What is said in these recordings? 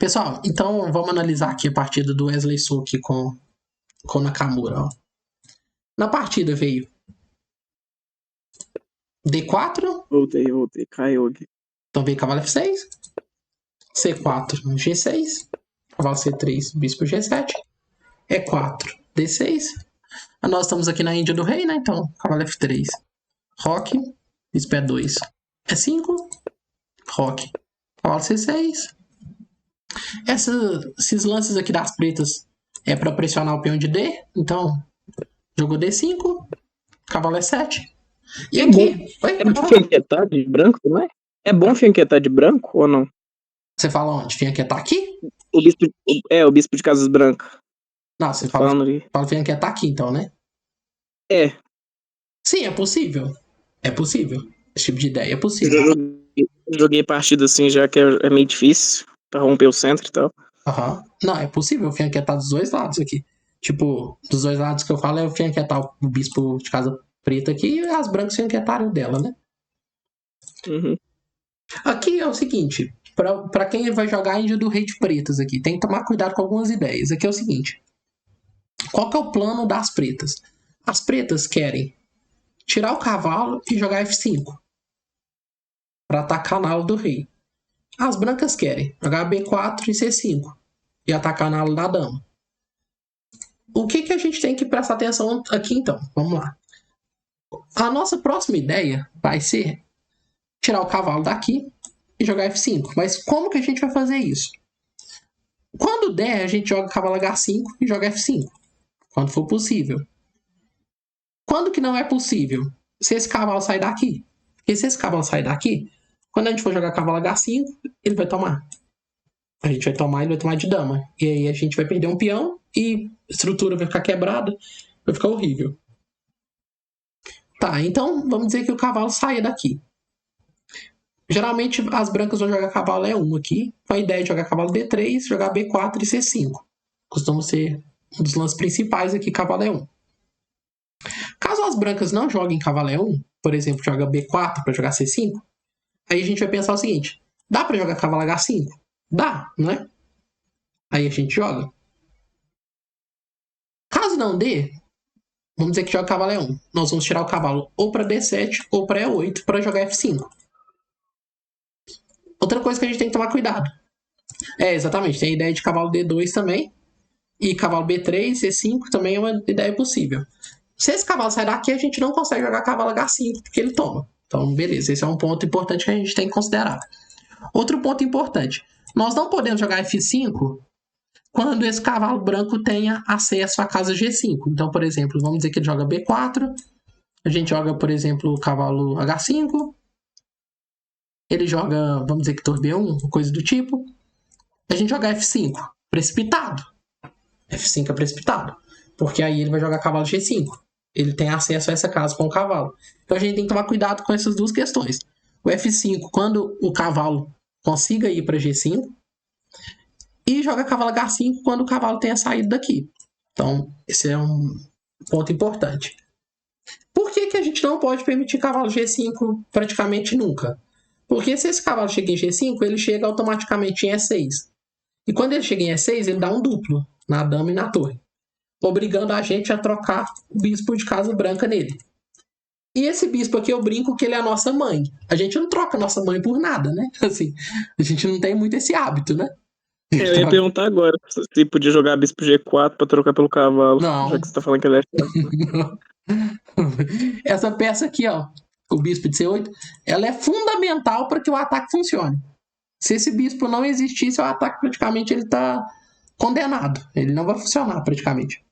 Pessoal, então vamos analisar aqui a partida do Wesley So aqui com o Nakamura. Ó. Na partida veio D4, Voltei, caiu aqui. então veio cavalo F6, C4, G6, cavalo C3, bispo G7, E4, D6. Nós estamos aqui na Índia do Rei, né? Então, cavalo F3, roque, bispo E2, E5, roque, cavalo C6. Esses lances aqui das pretas é para pressionar o peão de D, então jogou D5, cavalo E7. E É aqui, bom, oi, é pode bom falar. fianquetar de branco, não é? É bom fianquetar de branco ou não? Você fala onde? Fianquetar aqui? O bispo de Casas Brancas. Não, Eu você tô fala, falando ali. fala Fianquetar aqui, então, né? É, Sim, é possível. É possível. Esse tipo de ideia é eu possível. já joguei partida assim, já que é meio difícil pra romper o centro e tal. Aham. Não, é possível fianquetar dos dois lados aqui. Tipo, dos dois lados que eu falo é o fianquetar o bispo de casa preta aqui e as brancas fianquetarem o dela, né? Uhum. Aqui é o seguinte, para quem vai jogar a Índia do Rei de Pretas aqui, tem que tomar cuidado com algumas ideias. Aqui é o seguinte, qual que é o plano das pretas? As pretas querem tirar o cavalo e jogar F5 para atacar na ala do rei. As brancas querem jogar B4 e C5 e atacar na ala da dama. O que a gente tem que prestar atenção aqui então? Vamos lá. A nossa próxima ideia vai ser tirar o cavalo daqui e jogar F5. Mas como que a gente vai fazer isso? Quando der, a gente joga cavalo H5 e joga F5. Quando for possível. Quando que não é possível? Se esse cavalo sair daqui. Porque se esse cavalo sair daqui, quando a gente for jogar cavalo H5, ele vai tomar. A gente vai tomar, ele vai tomar de dama. E aí a gente vai perder um peão e a estrutura vai ficar quebrada, vai ficar horrível. Tá, então vamos dizer que o cavalo saia daqui. Geralmente as brancas vão jogar cavalo E1 aqui, com a ideia de jogar cavalo D3, jogar B4 e C5. Costumam ser um dos lances principais aqui, cavalo E1. Caso as brancas não joguem cavalo E1, por exemplo, joga B4 para jogar C5, aí a gente vai pensar o seguinte: dá para jogar cavalo H5? Dá, não é? Aí a gente joga. Caso não dê, vamos dizer que joga cavalo E1. Nós vamos tirar o cavalo ou para D7 ou para E8 para jogar F5. Outra coisa que a gente tem que tomar cuidado. Exatamente, tem a ideia de cavalo D2 também. E cavalo B3, C5 também é uma ideia possível. Se esse cavalo sair daqui, a gente não consegue jogar cavalo H5, porque ele toma. Então, beleza, esse é um ponto importante que a gente tem que considerar. Outro ponto importante: nós não podemos jogar F5 quando esse cavalo branco tenha acesso à casa G5. Então, por exemplo, vamos dizer que ele joga B4, a gente joga, por exemplo, o cavalo H5, ele joga, vamos dizer que torre B1, coisa do tipo, a gente joga F5, precipitado. F5 é precipitado, porque aí ele vai jogar cavalo G5. Ele tem acesso a essa casa com o cavalo. Então a gente tem que tomar cuidado com essas duas questões. O F5, quando o cavalo consiga ir para G5, e joga cavalo H5 quando o cavalo tenha saído daqui. Então, esse é um ponto importante. Por que a gente não pode permitir cavalo G5 praticamente nunca? Porque se esse cavalo chega em G5, ele chega automaticamente em E6. E quando ele chega em E6, ele dá um duplo na dama e na torre, obrigando a gente a trocar o bispo de casa branca nele. E esse bispo aqui eu brinco que ele é a nossa mãe. A gente não troca a nossa mãe por nada, né? Assim, a gente não tem muito esse hábito, né? Eu ia perguntar agora se podia jogar bispo G4 pra trocar pelo cavalo, já Não. que você tá falando que ele é chato. Essa peça aqui, ó, o bispo de C8, ela é fundamental para que o ataque funcione. Se esse bispo não existisse, o ataque praticamente ele tá condenado. Ele não vai funcionar praticamente.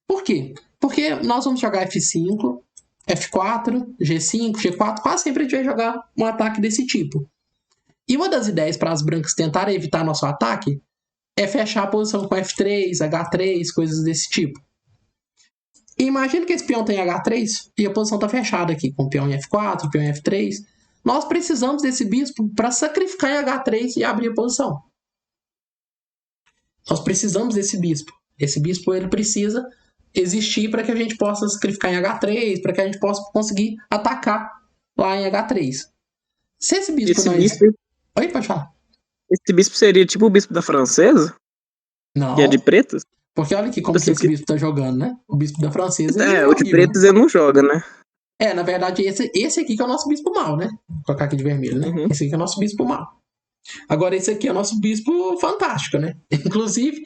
Por quê? Porque nós vamos jogar F5, F4, G5, G4, quase sempre a gente vai jogar um ataque desse tipo. E uma das ideias para as brancas tentarem evitar nosso ataque é fechar a posição com F3, H3, coisas desse tipo. E imagina que esse peão tem H3 e a posição está fechada aqui, com o peão em F4, peão em F3. Nós precisamos desse bispo para sacrificar em H3 e abrir a posição. Nós precisamos desse bispo. Esse bispo ele precisa existir para que a gente possa sacrificar em H3, para que a gente possa conseguir atacar lá em H3. Se esse bispo Esse não bispo, existe... Oi, pode falar. Esse bispo seria tipo o bispo da francesa, que é de Não, pretas? porque olha aqui Tipo como que assim, esse bispo tá jogando, né? O bispo da francesa, ele é, é o de horrível. pretas ele não joga, né? Na verdade, esse aqui que é o nosso bispo mal, né? Vou colocar aqui de vermelho, né? Uhum. Esse aqui é o nosso bispo mal. Agora, esse aqui é o nosso bispo fantástico, né? Inclusive,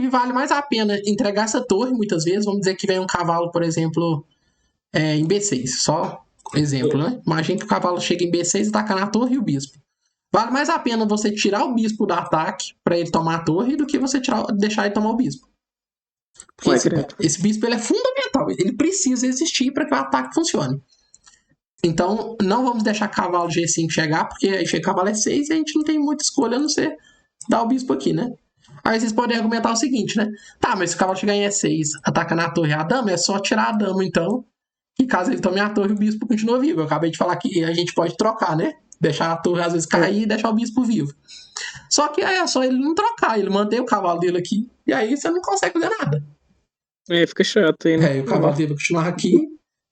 vale mais a pena entregar essa torre, muitas vezes. Vamos dizer que vem um cavalo, por exemplo, em B6. Só exemplo, né? Imagina que o cavalo chega em B6 e ataca na torre e o bispo. Vale mais a pena você tirar o bispo do ataque para ele tomar a torre do que você deixar ele tomar o bispo. Porque Ué, credo. esse bispo ele é fundamental. Ele precisa existir para que o ataque funcione. Então, não vamos deixar cavalo G5 chegar, porque aí chega cavalo E6 e a gente não tem muita escolha a não ser dar o bispo aqui, né? Aí vocês podem argumentar o seguinte, né? Tá, mas se o cavalo chegar em E6, ataca na torre a dama, é só tirar a dama, então. E caso ele tome a torre, o bispo continua vivo. Eu acabei de falar que a gente pode trocar, né? Deixar a torre às vezes cair e deixar o bispo vivo. Só que é só ele não trocar, ele mantém o cavalo dele aqui, e aí você não consegue fazer nada. É, fica chato aí, né? O cavalo dele vai continuar aqui,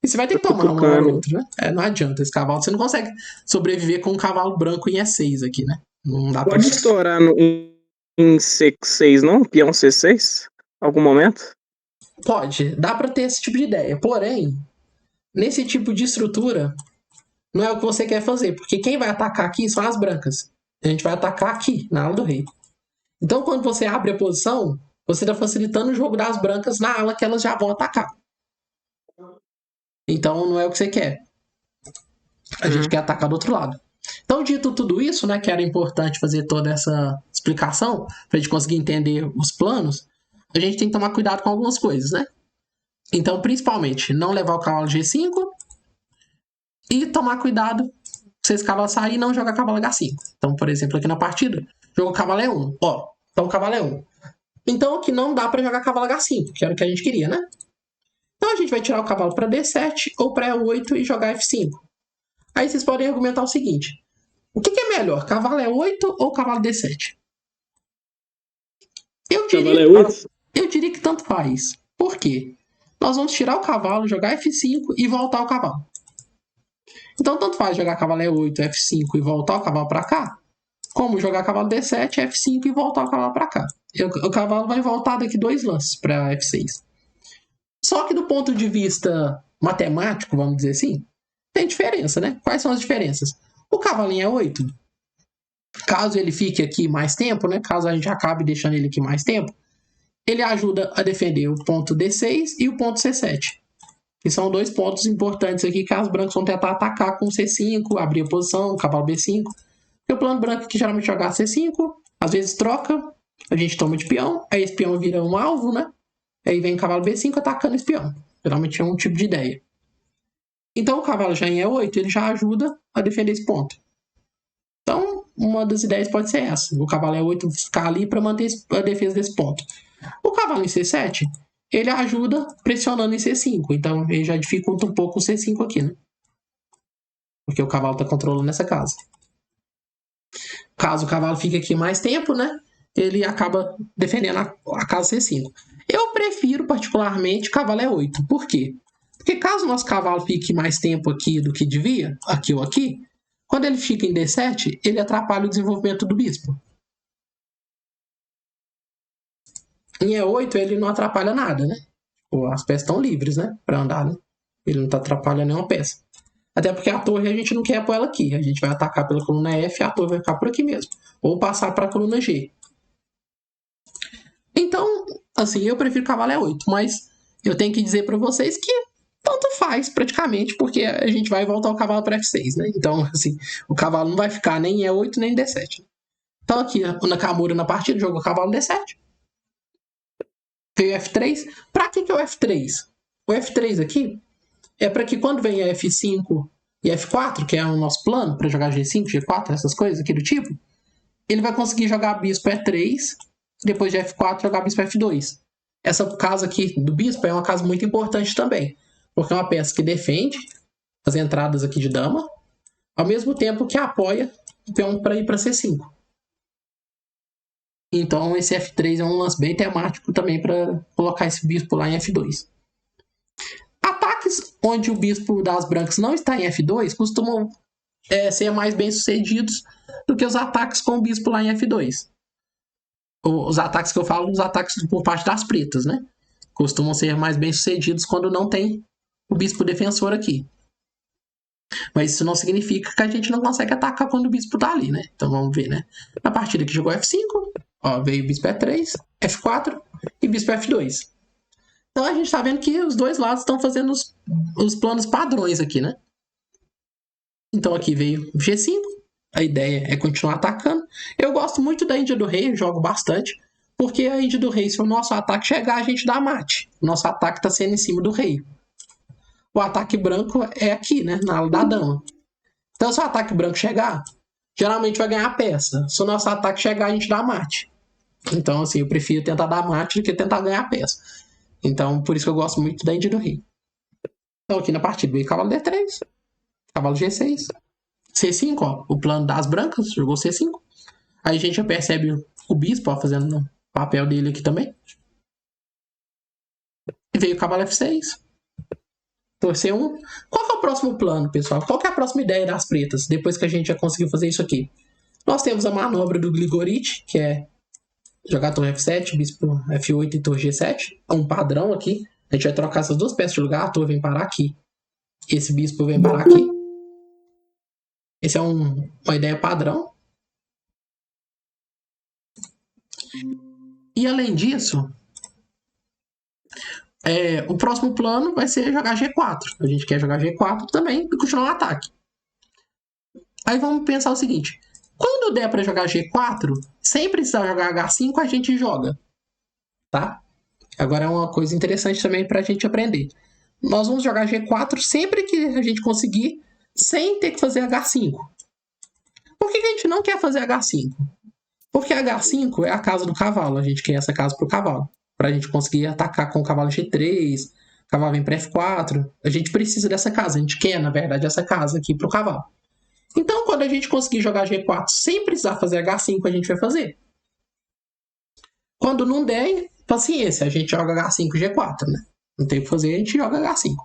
e você vai ter Tá que tomar uma hora ou cutucando. outra, né? Não adianta esse cavalo, você não consegue sobreviver com um cavalo branco em E6 aqui, né? Não dá pra. Pode estourar em C6, não? Peão C6? Algum momento? Pode, dá pra ter esse tipo de ideia. Porém, nesse tipo de estrutura, não é o que você quer fazer, porque quem vai atacar aqui são as brancas. A gente vai atacar aqui, na ala do rei. Então, quando você abre a posição, você está facilitando o jogo das brancas na ala que elas já vão atacar. Então, não é o que você quer. A gente quer atacar do outro lado. Então, dito tudo isso, né, que era importante fazer toda essa explicação, para a gente conseguir entender os planos, a gente tem que tomar cuidado com algumas coisas, né? Então, principalmente, não levar o cavalo G5 e tomar cuidado se esse cavalo sair e não jogar cavalo H5. Então, por exemplo, aqui na partida, jogou cavalo E1. Então o cavalo é 1. Então aqui não dá para jogar cavalo H5, que era o que a gente queria, né? Então a gente vai tirar o cavalo para D7 ou para E8 e jogar F5. Aí vocês podem argumentar o seguinte: o que é melhor, cavalo E8 ou cavalo D7? Eu diria que tanto faz. Por quê? Nós vamos tirar o cavalo, jogar F5 e voltar o cavalo. Então tanto faz jogar cavalo E8, F5 e voltar o cavalo para cá, como jogar cavalo D7, F5 e voltar o cavalo para cá. O cavalo vai voltar daqui 2 lances para F6. Só que do ponto de vista matemático, vamos dizer assim, tem diferença, né? Quais são as diferenças? O cavalinho é 8. Caso ele fique aqui mais tempo, né? Caso a gente acabe deixando ele aqui mais tempo, ele ajuda a defender o ponto D6 e o ponto C7. Que são 2 pontos importantes aqui que as brancas vão tentar atacar com C5, abrir a posição, cavalo B5. E o plano branco que geralmente jogar C5, às vezes troca, a gente toma de peão, aí esse peão vira um alvo, né? Aí vem o cavalo B5 atacando esse peão. Geralmente é um tipo de ideia. Então o cavalo já em E8, ele já ajuda a defender esse ponto. Então, uma das ideias pode ser essa. O cavalo E8 ficar ali para manter a defesa desse ponto. O cavalo em C7, ele ajuda pressionando em C5. Então, ele já dificulta um pouco o C5 aqui, né? Porque o cavalo está controlando essa casa. Caso o cavalo fique aqui mais tempo, né? Ele acaba defendendo a casa C5. Eu prefiro particularmente cavalo E8. Por quê? Porque caso o nosso cavalo fique mais tempo aqui do que devia, aqui ou aqui, quando ele fica em D7, ele atrapalha o desenvolvimento do bispo. Em E8, ele não atrapalha nada, né? As peças estão livres, né? Para andar, né? Ele não está atrapalhando nenhuma peça. Até porque a torre a gente não quer pôr ela aqui. A gente vai atacar pela coluna F e a torre vai ficar por aqui mesmo. Ou passar para a coluna G. Então, assim, eu prefiro cavalo E8, mas eu tenho que dizer para vocês que tanto faz praticamente, porque a gente vai voltar o cavalo para F6, né? Então, assim, o cavalo não vai ficar nem em E8 nem em D7. Então, aqui, o Nakamura na partida jogou o cavalo D7. Veio F3. Para que é o F3? O F3 aqui é para que quando vem F5 e F4, que é o nosso plano para jogar G5, G4, essas coisas aqui do tipo, ele vai conseguir jogar bispo E3, depois de F4 jogar bispo F2. Essa casa aqui do bispo é uma casa muito importante também, porque é uma peça que defende as entradas aqui de dama, ao mesmo tempo que apoia o peão para ir para C5. Então esse F3 é um lance bem temático também para colocar esse bispo lá em F2. Ataques onde o bispo das brancas não está em F2 costumam ser mais bem sucedidos do que os ataques com o bispo lá em F2. Os ataques que eu falo, os ataques por parte das pretas, né? Costumam ser mais bem sucedidos quando não tem o bispo defensor aqui. Mas isso não significa que a gente não consegue atacar quando o bispo tá ali, né? Então vamos ver, né? Na partida que jogou F5, ó, veio o bispo E3, F4 e bispo F2. Então a gente tá vendo que os dois lados estão fazendo os planos padrões aqui, né? Então aqui veio G5, a ideia é continuar atacando. Eu gosto muito da Índia do Rei, jogo bastante, porque a Índia do Rei, se o nosso ataque chegar, a gente dá mate. O nosso ataque tá sendo em cima do rei. O ataque branco é aqui, né? Na ala da dama. Então, se o ataque branco chegar, geralmente vai ganhar a peça. Se o nosso ataque chegar, a gente dá mate. Então, assim, eu prefiro tentar dar mate do que tentar ganhar a peça. Então, por isso que eu gosto muito da Índia do Rei. Então, aqui na partida veio cavalo D3, cavalo G6, C5, ó, o plano das brancas, jogou C5. Aí a gente já percebe o bispo, ó, fazendo o papel dele aqui também. E veio o cavalo F6. Torcer um. Qual que é o próximo plano, pessoal? Qual que é a próxima ideia das pretas, depois que a gente já conseguiu fazer isso aqui? Nós temos a manobra do Grigorich, que é jogar torre F7, bispo F8 e torre G7. É um padrão aqui. A gente vai trocar essas duas peças de lugar, a torre vem parar aqui. Esse bispo vem parar aqui. Esse é uma ideia padrão. E além disso, o próximo plano vai ser jogar G4. A gente quer jogar G4 também e continuar o ataque. Aí vamos pensar o seguinte. Quando der para jogar G4, sem precisar jogar H5, a gente joga. Tá? Agora é uma coisa interessante também para a gente aprender. Nós vamos jogar G4 sempre que a gente conseguir, sem ter que fazer H5. Por que a gente não quer fazer H5? Porque H5 é a casa do cavalo. A gente quer essa casa pro cavalo. Pra gente conseguir atacar com o cavalo G3, o cavalo vem para F4. A gente precisa dessa casa. A gente quer, na verdade, essa casa aqui pro cavalo. Então, quando a gente conseguir jogar G4 sem precisar fazer H5, a gente vai fazer. Quando não der, paciência, a gente joga H5 e G4, né? Não tem o que fazer, a gente joga H5.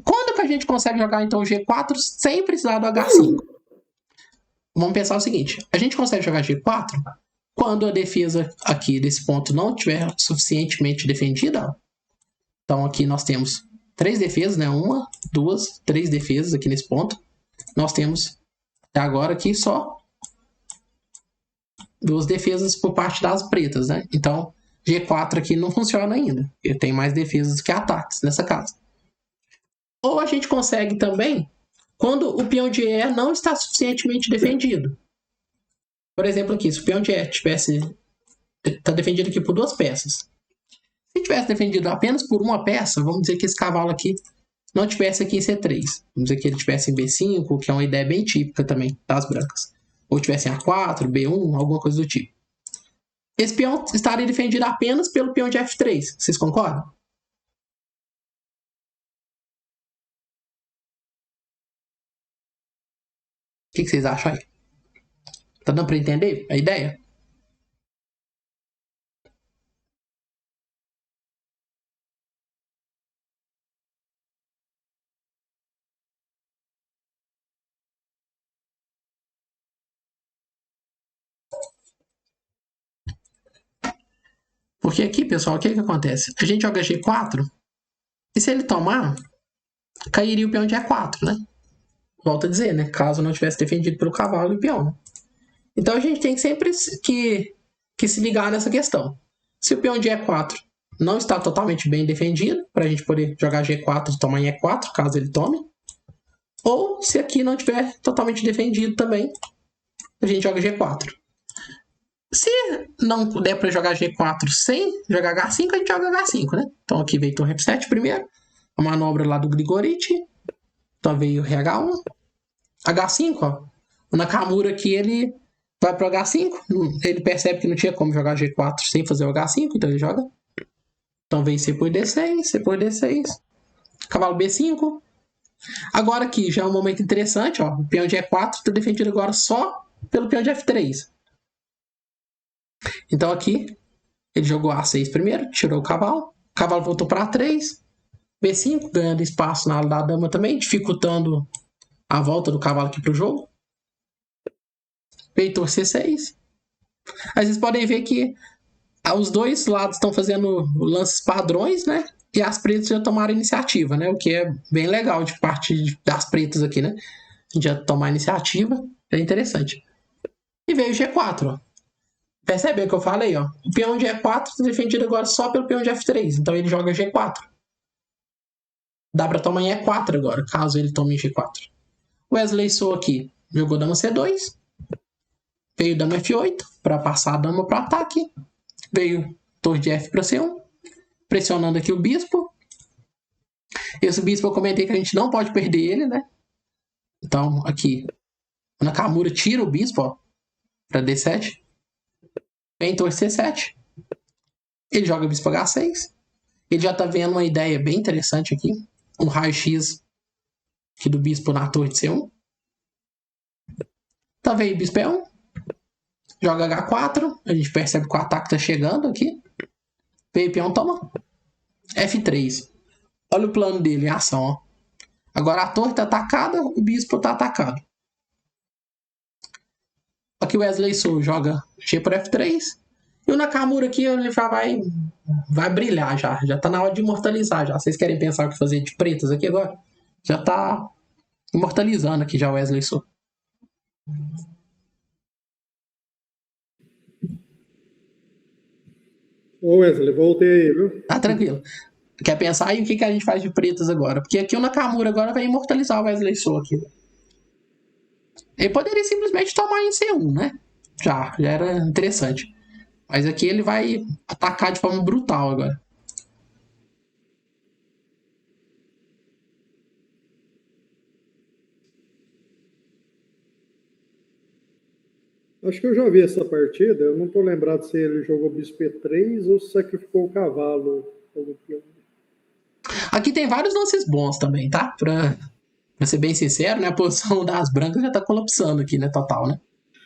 Quando que a gente consegue jogar, então, G4 sem precisar do H5? Vamos pensar o seguinte. A gente consegue jogar G4 quando a defesa aqui desse ponto não estiver suficientemente defendida. Então, aqui nós temos 3 defesas, né? 1, 2, 3 defesas aqui nesse ponto. Nós temos, até agora, aqui só 2 defesas por parte das pretas, né? Então, G4 aqui não funciona ainda. Ele tem mais defesas que ataques nessa casa. Ou a gente consegue também quando o peão de E não está suficientemente defendido. Por exemplo, aqui, se o peão de E está defendido aqui por 2 peças. Se tivesse defendido apenas por uma peça, vamos dizer que esse cavalo aqui não tivesse aqui em C3. Vamos dizer que ele tivesse em B5, que é uma ideia bem típica também das brancas. Ou tivesse em A4, B1, alguma coisa do tipo. Esse peão estaria defendido apenas pelo peão de F3. Vocês concordam? O que vocês acham aí? Tá dando para entender a ideia? Porque aqui, pessoal, o que acontece? A gente joga G4 e se ele tomar, cairia o peão de E4, né? Volto a dizer, né? Caso não tivesse defendido pelo cavalo e o peão. Né? Então a gente tem sempre que se ligar nessa questão. Se o peão de E4 não está totalmente bem defendido, para a gente poder jogar G4 e tomar em E4, caso ele tome. Ou se aqui não estiver totalmente defendido também, a gente joga G4. Se não der para jogar G4 sem jogar H5, a gente joga H5, né? Então aqui veio torre F7 primeiro, a manobra lá do Grigorich. Então veio RH1. H5, ó. O Nakamura aqui, ele vai pro H5. Ele percebe que não tinha como jogar G4 sem fazer o H5, então ele joga. Então vem C por D6, C por D6. Cavalo B5. Agora aqui já é um momento interessante, ó. O peão de E4 está defendido agora só pelo peão de F3. Então aqui ele jogou A6 primeiro, tirou o cavalo. O cavalo voltou para A3. B5, ganhando espaço na ala da dama também, dificultando a volta do cavalo aqui pro jogo. Feitor C6. Aí vocês podem ver que os dois lados estão fazendo lances padrões, né? E as pretas já tomaram iniciativa, né? O que é bem legal de parte das pretas aqui, né? A gente já tomar iniciativa, é interessante. E veio o G4, ó. Percebe o que eu falei, ó? O peão de E4 está defendido agora só pelo peão de F3, então ele joga G4. Dá pra tomar em E4 agora, caso ele tome em G4. Wesley So aqui jogou dama C2. Veio dama F8 para passar a dama para ataque. Veio torre de F para C1. Pressionando aqui o bispo. Esse bispo eu comentei que a gente não pode perder ele, né? Então, aqui, o Nakamura tira o bispo, ó, para D7. Vem torre C7. Ele joga bispo H6. Ele já tá vendo uma ideia bem interessante aqui. Um raio-x aqui do bispo na torre de C1. Então veio bispo E1. Joga H4. A gente percebe que o ataque tá chegando aqui. Veio peão, toma. F3. Olha o plano dele em ação, ó. Agora a torre tá atacada, o bispo tá atacado. Aqui o Wesley So joga G por F3. E o Nakamura aqui ele já vai brilhar já. Já tá na hora de imortalizar já. Vocês querem pensar o que fazer de pretas aqui agora? Já tá imortalizando aqui já o Wesley So. Ô Wesley, voltei aí, viu? Tá tranquilo. Quer pensar aí o que a gente faz de pretas agora? Porque aqui o Nakamura agora vai imortalizar o Wesley So aqui. Ele poderia simplesmente tomar em C1, né? Já era interessante. Mas aqui ele vai atacar de forma brutal agora. Acho que eu já vi essa partida. Eu não tô lembrado se ele jogou bispo E3 ou se sacrificou o cavalo. Aqui tem vários lances bons também, tá? Pra ser bem sincero, né? A posição das brancas já tá colapsando aqui, né? Total, né?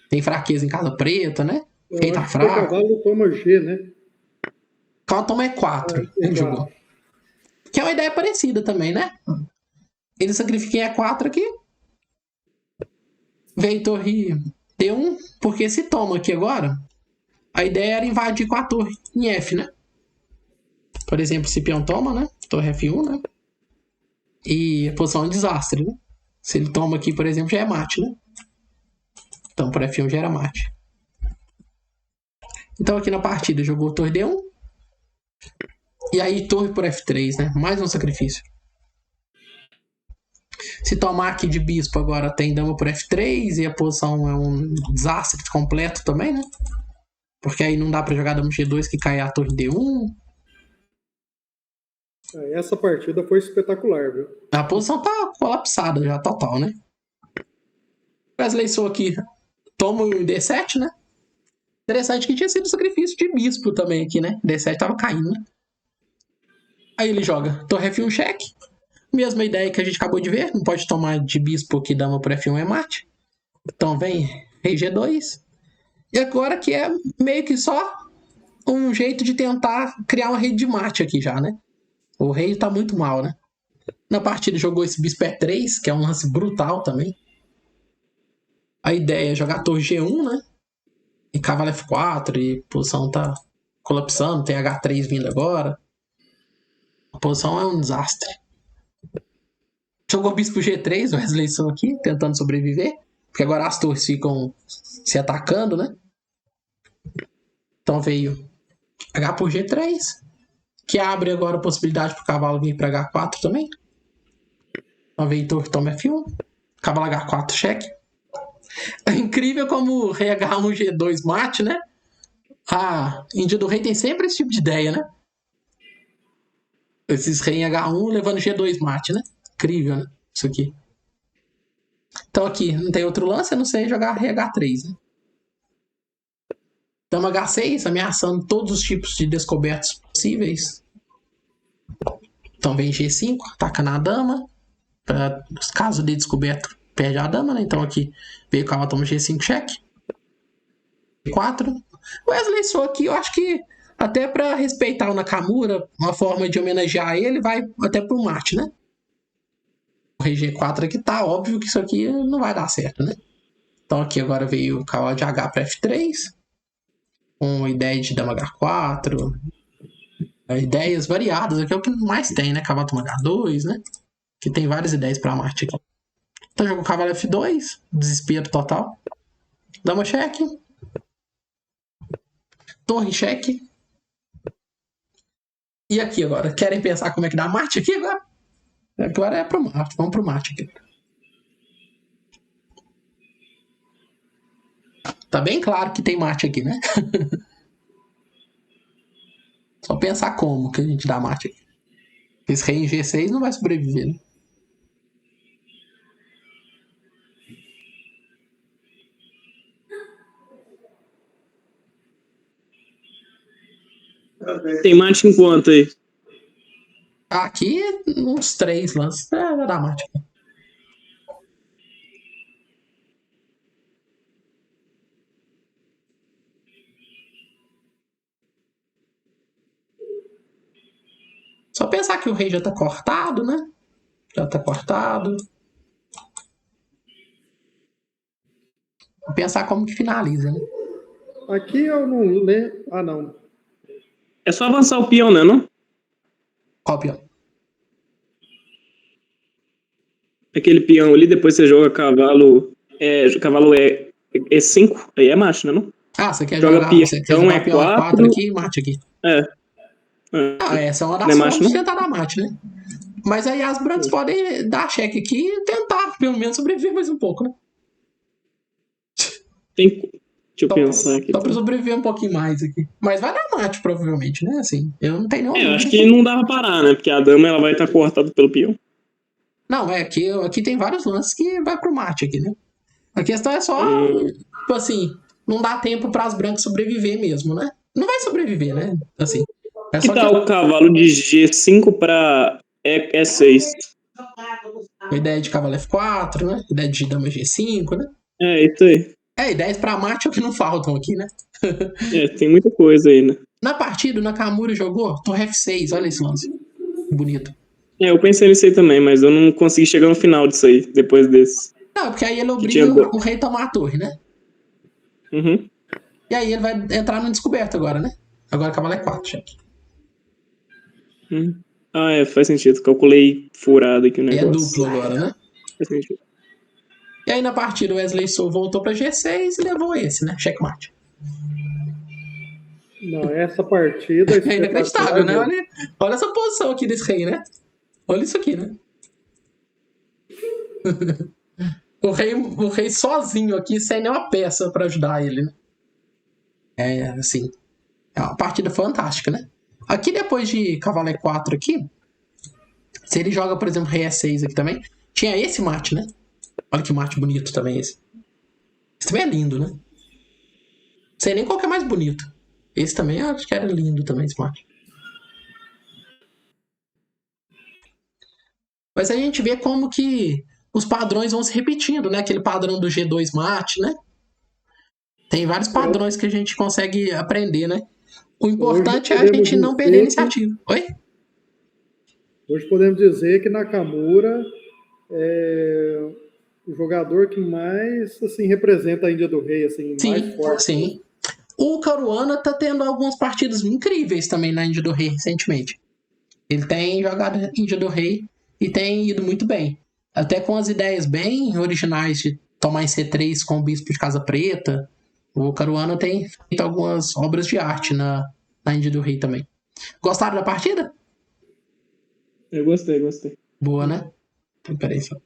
Tem fraqueza em casa preta, né? Quem tá fraco. O cavalo toma G, né? O cavalo toma E4. Ele jogou. Que é uma ideia parecida também, né? Ele sacrifica em E4 aqui. Veio torre D1. Porque se toma aqui agora, a ideia era invadir com a torre em F, né? Por exemplo, se peão toma, né? Torre F1, né? E a posição é um desastre, né? Se ele toma aqui, por exemplo, já é mate, né? Então, por F1 já era mate. Então, aqui na partida, jogou torre D1. E aí, torre por F3, né? Mais um sacrifício. Se tomar aqui de bispo, agora tem dama por F3. E a posição é um desastre completo também, né? Porque aí não dá pra jogar dama G2 que cai a torre D1. Essa partida foi espetacular, viu? A posição tá colapsada já, total, né? Wesley So aqui toma o D7, né? Interessante que tinha sido sacrifício de bispo também aqui, né? D7 tava caindo. Aí ele joga torre F1 cheque. Mesma ideia que a gente acabou de ver. Não pode tomar de bispo aqui, dama por F1 é mate. Então vem rei G2. E agora que é meio que só um jeito de tentar criar uma rede de mate aqui já, né? O rei tá muito mal, né? Na partida jogou esse bispo E3, que é um lance brutal também. A ideia é jogar torre G1, né? E cavalo F4, e a posição tá colapsando, tem H3 vindo agora. A posição é um desastre. Jogou bispo G3, o Wesley So aqui, tentando sobreviver. Porque agora as torres ficam se atacando, né? Então veio H por G3, que abre agora a possibilidade pro cavalo vir para H4 também. Então veio torre, toma F1. Cavalo H4, cheque. É incrível como o rei H1 G2 mate, né? A Índia do Rei tem sempre esse tipo de ideia, né? Esses rei em H1 levando G2 mate, né? Incrível, né? Isso aqui. Então aqui, não tem outro lance, eu não sei jogar rei H3, né? Dama H6, ameaçando todos os tipos de descobertos possíveis. Então vem G5, ataca na dama. Para os casos de descoberto, perde a dama, né? Então aqui veio o cavalo, toma G5, cheque. 4. Wesley So aqui, eu acho que até para respeitar o Nakamura, uma forma de homenagear ele, vai até pro mate, né? O rei G4 aqui tá óbvio que isso aqui não vai dar certo, né? Então aqui agora veio o cavalo de H para F3, com ideia de dama H4, ideias variadas, aqui é o que mais tem, né? Cavalo toma H2, né? Que tem várias ideias para Marte aqui. Então jogou cavalo F2, desespero total. Dama cheque. Torre cheque. E aqui agora, querem pensar como é que dá mate aqui agora? Agora é pro mate, vamos pro mate aqui. Tá bem claro que tem mate aqui, né? Só pensar como que a gente dá mate aqui. Esse rei em G6 não vai sobreviver, né? Tem mate em quanto aí? Aqui, uns 3 lances. Vai dar mate aqui. Só pensar que o rei já tá cortado, né? Já tá cortado. Pensar como que finaliza, né? Aqui eu não lembro. Ah, não. É só avançar o peão, né, não? Qual o peão? Aquele peão ali, depois você joga cavalo E5, aí é macho, né, não? Ah, você quer Joga jogar, peão, você quer jogar o peão E4. A4 aqui e mate aqui. Ah, Essa é uma não das é macho, formas de não? tentar dar mate, né? Mas aí as brancas podem dar cheque aqui e tentar, pelo menos, sobreviver mais um pouco, né? Deixa eu pensar aqui. Só pra sobreviver um pouquinho mais aqui. Mas vai dar mate, provavelmente, né? Assim, eu não tenho nenhuma Eu dúvida. acho que não dá pra parar, né? Porque a dama ela vai estar cortada pelo peão. Não, aqui tem vários lances que vai pro mate aqui, né? A questão é só, tipo assim, não dá tempo para as brancas sobreviver mesmo, né? Não vai sobreviver, né? Assim. É Que só tal o cavalo de G5 pra E6? a ideia de cavalo F4, né? Ideia de dama G5, né? É, isso aí. Ideias para mate é o que não faltam aqui, né? Tem muita coisa aí, né? Na partida, o Nakamura jogou torre F6, olha esse lance. Bonito. Eu pensei nisso aí também, mas eu não consegui chegar no final disso aí, depois desse. Não, porque aí ele Que obriga tinha o rei a tomar a torre, né? Uhum. E aí ele vai entrar no descoberto agora, né? Agora cavalo E4, cheque. Faz sentido. Calculei furado aqui o E é negócio. duplo agora, né? Faz sentido. E aí na partida o Wesley Sou voltou pra G6 e levou esse, né? Checkmate. Não, essa partida É inacreditável, né? mesmo. Olha essa posição aqui desse rei, né? Olha isso aqui, né? o rei sozinho aqui, sem nenhuma peça pra ajudar ele, né? É, assim, é uma partida fantástica, né? Aqui depois de cavalo E4 aqui, se ele joga, por exemplo, rei E6 aqui também, tinha esse mate, né? Olha que mate bonito também esse. Esse também é lindo, né? Não sei nem qual que é mais bonito. Esse também eu acho que era lindo também, esse mate. Mas a gente vê como que os padrões vão se repetindo, né? Aquele padrão do G2 mate, né? Tem vários padrões que a gente consegue aprender, né? O importante é a gente não perder a iniciativa. Oi? Hoje podemos dizer que Nakamura é o jogador que mais assim, representa a Índia do Rei, assim, mais forte. Sim. O Caruana tá tendo algumas partidas incríveis também na Índia do Rei recentemente. Ele tem jogado Índia do Rei e tem ido muito bem. Até com as ideias bem originais de tomar em C3 com o Bispo de Casa Preta. O Caruana tem feito algumas obras de arte na Índia do Rei também. Gostaram da partida? Eu gostei. Boa, né? Então, peraí só.